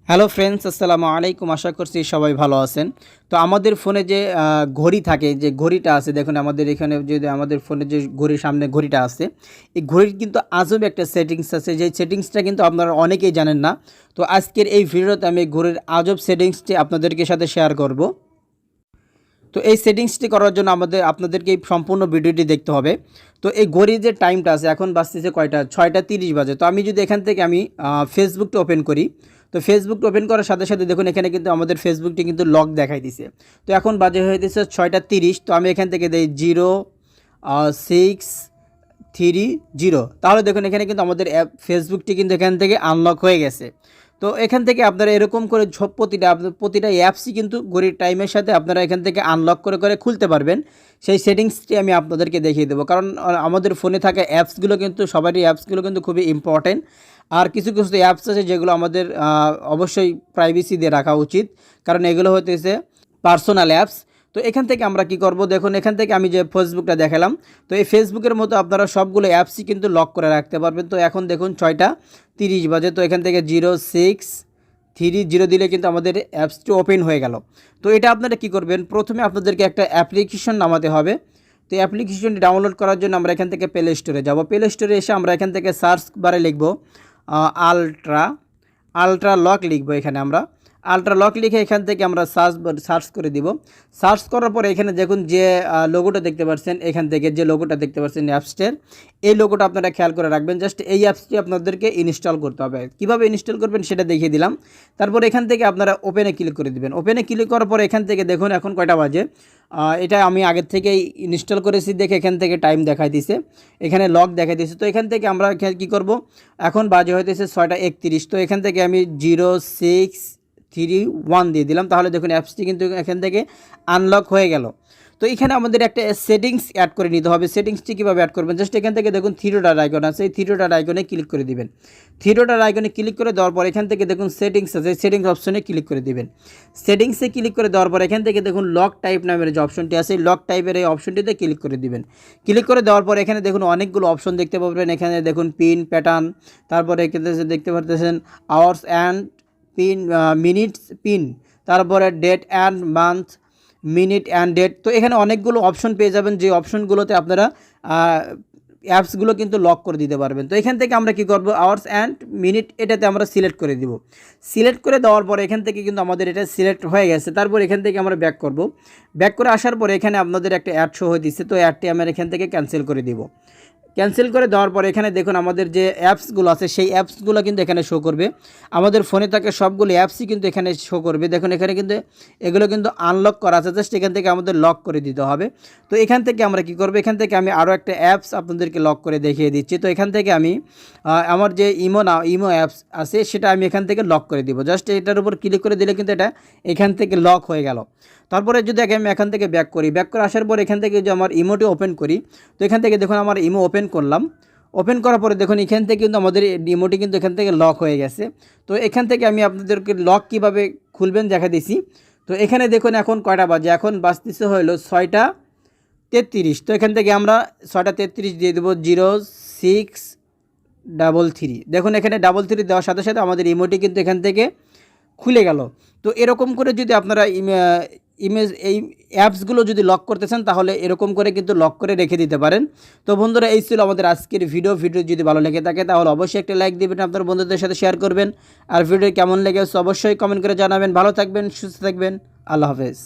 Hello friends, আসসালামু আলাইকুম। আশা করছি সবাই ভালো আছেন। তো আমাদের ফোনে যে ঘড়ি থাকে, যে ঘড়িটা আছে, দেখুন আমাদের এখানে যদি আমাদের ফোনে যে ঘড়ির সামনে ঘড়িটা আছে, এই ঘড়ির কিন্তু আজব একটা সেটিংস আছে, যে সেটিংসটা কিন্তু আপনারা অনেকেই জানেন না। তো আজকের এই ভিডিওতে আমি ঘড়ির আজব সেটিংসটি আপনাদেরকে সাথে শেয়ার করব। তো এই সেটিংসটি করার জন্য আপনাদেরকে এই সম্পূর্ণ ভিডিওটি দেখতে হবে। তো এই ঘড়ির যে টাইমটা আছে, এখন বাজতেছে কয়টা, 6টা 30 বাজে। তো আমি যদি এখান থেকে ফেসবুকটা ওপেন করি, তো ফেসবুকটা ওপেন করার সাথে সাথে দেখুন এখানে কিন্তু আমাদের ফেসবুকটি কিন্তু লক দেখাই দিছে। তো এখন বাজে হয়ে দিচ্ছে 6টা 30। তো আমি এখান থেকে দিই 0630। তাহলে দেখুন এখানে কিন্তু আমাদের ফেসবুকটি কিন্তু এখান থেকে আনলক হয়ে গেছে। তো এখান থেকে আপনারা এরকম করে প্রতিটা অ্যাপসই কিন্তু ঘড়ির টাইমের সাথে আপনারা এখান থেকে আনলক করে করে খুলতে পারবেন। সেই সেটিংসটি আমি আপনাদেরকে দেখিয়ে দেবো, কারণ আমাদের ফোনে থাকা অ্যাপসগুলো কিন্তু সবারই অ্যাপসগুলো কিন্তু খুবই ইম্পর্টেন্ট। আর কিছু কিছু অ্যাপস আছে যেগুলো আমাদের অবশ্যই প্রাইভেসি দিয়ে রাখা উচিত, কারণ এগুলো হতেছে পার্সোনাল অ্যাপস। তো এখান থেকে আমরা কি করব, দেখুন এখান থেকে আমি যে ফেসবুকটা দেখালাম, তো এই ফেসবুকের মতো আপনারা সবগুলো অ্যাপসই কিন্তু লক করে রাখতে পারবেন। তো এখন দেখুন 6টা 30 বাজে। তো এখান থেকে 0630 দিলে কিন্তু আমাদের অ্যাপসটি ওপেন হয়ে গেল। তো এটা আপনারা কি করবেন, প্রথমে আপনাদেরকে একটা অ্যাপ্লিকেশন নামাতে হবে। তো অ্যাপ্লিকেশনটি ডাউনলোড করার জন্য আমরা এখান থেকে প্লে স্টোরে যাব। প্লে স্টোরে এসে আমরা এখান থেকে সার্চ বারে লিখব আলট্রা লক লিখব। এখানে আমরা আলট্রা লক লিখে এখান থেকে আমরা সার্চ করে দিব। সার্চ করার পরে এখানে দেখুন যে লোগোটা দেখতে পাচ্ছেন, এখান থেকে যে লোগোটা দেখতে পাচ্ছেন অ্যাপসটার, এই লোগোটা আপনারা খেয়াল করে রাখবেন। জাস্ট এই অ্যাপসটি আপনাদেরকে ইনস্টল করতে হবে। কীভাবে ইনস্টল করবেন সেটা দেখিয়ে দিলাম। তারপর এখান থেকে আপনারা ওপেনে ক্লিক করে দিবেন। ওপেনে ক্লিক করার পরে এখান থেকে দেখুন এখন কয়টা বাজে। এটা আমি আগের থেকেই ইনস্টল করেছি দেখে এখান থেকে টাইম দেখাই দিছে, এখানে লক দেখাই দিছে। তো এখান থেকে আমরা কী করব, এখন বাজে হইতেছে 6টা 31। তো এখান থেকে আমি 0631 দিয়ে দিলাম। তাহলে দেখুন অ্যাপসটি কিন্তু এখান থেকে আনলক হয়ে গেল। তো এখানে আমাদের একটা সেটিংস অ্যাড করে নিতে হবে। সেটিংসটি কীভাবে অ্যাড করবেন, জাস্ট এখান থেকে দেখুন থ্রি ডট আইকন আছে, এই থ্রি ডট আইকনে ক্লিক করে দিবেন। থ্রি ডট আইকনে ক্লিক করে দেওয়ার পর এখান থেকে দেখুন সেটিংস আছে, সেটিংস অপশনে ক্লিক করে দিবেন। সেটিংসে ক্লিক করে দেওয়ার পর এখান থেকে দেখুন লক টাইপ নামের যে অপশনটি আছে, এই লক টাইপের এই অপশনটিতে ক্লিক করে দিবেন। ক্লিক করে দেওয়ার পর এখানে দেখুন অনেকগুলো অপশন দেখতে পাবেন। এখানে দেখুন পিন প্যাটার্ন, তারপরে এখানে দেখতে পারতেছেন hours and pin, minutes pin, তারপরে date and month, minute and date. তো এখানে অনেকগুলো অপশন পেয়ে যাবেন, যে অপশনগুলোতে আপনারা অ্যাপসগুলো কিন্তু লক করে দিতে পারবেন। তো এখান থেকে আমরা কি করব, আওয়ার্স অ্যান্ড মিনিট এটাতে আমরা সিলেক্ট করে দিব। সিলেক্ট করে দেওয়ার পর এখান থেকে কিন্তু আমাদের এটা সিলেক্ট হয়ে গেছে। তারপর এখান থেকে আমরা ব্যাক করব। ব্যাক করে আসার পর এখানে আপনাদের একটা অ্যাড শো হয়ে দিচ্ছে, তো অ্যাডটি আমরা এখান থেকে ক্যান্সেল করে দিব। ক্যান্সেল করে দেওয়ার পর এখানে দেখুন আমাদের যে অ্যাপসগুলো আছে সেই অ্যাপসগুলো কিন্তু এখানে শো করবে। আমাদের ফোনে থাকা সবগুলো অ্যাপসই কিন্তু এখানে শো করবে। দেখুন এখানে কিন্তু এগুলো কিন্তু আনলক করা আছে, জাস্ট এখান থেকে আমাদের লক করে দিতে হবে। তো এখান থেকে আমরা কি করব, এখান থেকে আমি আরও একটা অ্যাপস আপনাদেরকে লক করে দেখিয়ে দিচ্ছি। তো এখান থেকে আমি আমার যে ইমো অ্যাপস আছে সেটা আমি এখান থেকে লক করে দিব। জাস্ট এটার উপর ক্লিক করে দিলে কিন্তু এটা এখান থেকে লক হয়ে গেল। তারপরে যদি আমি এখান থেকে ব্যাক করি, ব্যাক করে আসার পর এখান থেকে যদি আমার ইমোটি ওপেন করি, তো এখান থেকে দেখুন আমার ইমো ওপেন করলাম। ওপেন করার পরে দেখুন এখান থেকে কিন্তু আমাদের ইমোটি কিন্তু এখান থেকে লক হয়ে গেছে। তো এখান থেকে আমি আপনাদেরকে লক কিভাবে খুলবেন দেখা দিছি। তো এখানে দেখুন এখন কয়টা বাজে, এখন বাজতেছে হলো 6টা 33। তো এখান থেকে আমরা 6টা 33 দিয়ে দেবো 0633। দেখুন এখানে 33 দেওয়ার সাথে সাথে আমাদের ইমোটি কিন্তু এখান থেকে খুলে গেল। তো এরকম করে যদি আপনারা এই অ্যাপসগুলো যদি লক করতে চান তাহলে এরকম করে কিন্তু লক করে রেখে দিতে পারেন। তো বন্ধুরা, এই ছিল আমাদের আজকের ভিডিও যদি ভালো লেগে থাকে তাহলে অবশ্যই একটা লাইক দিবেন, আপনার বন্ধুদের সাথে শেয়ার করবেন। আর ভিডিও কেমন লেগেছে অবশ্যই কমেন্ট করে জানাবেন। ভালো থাকবেন, সুস্থ থাকবেন, আল্লাহ হাফেজ।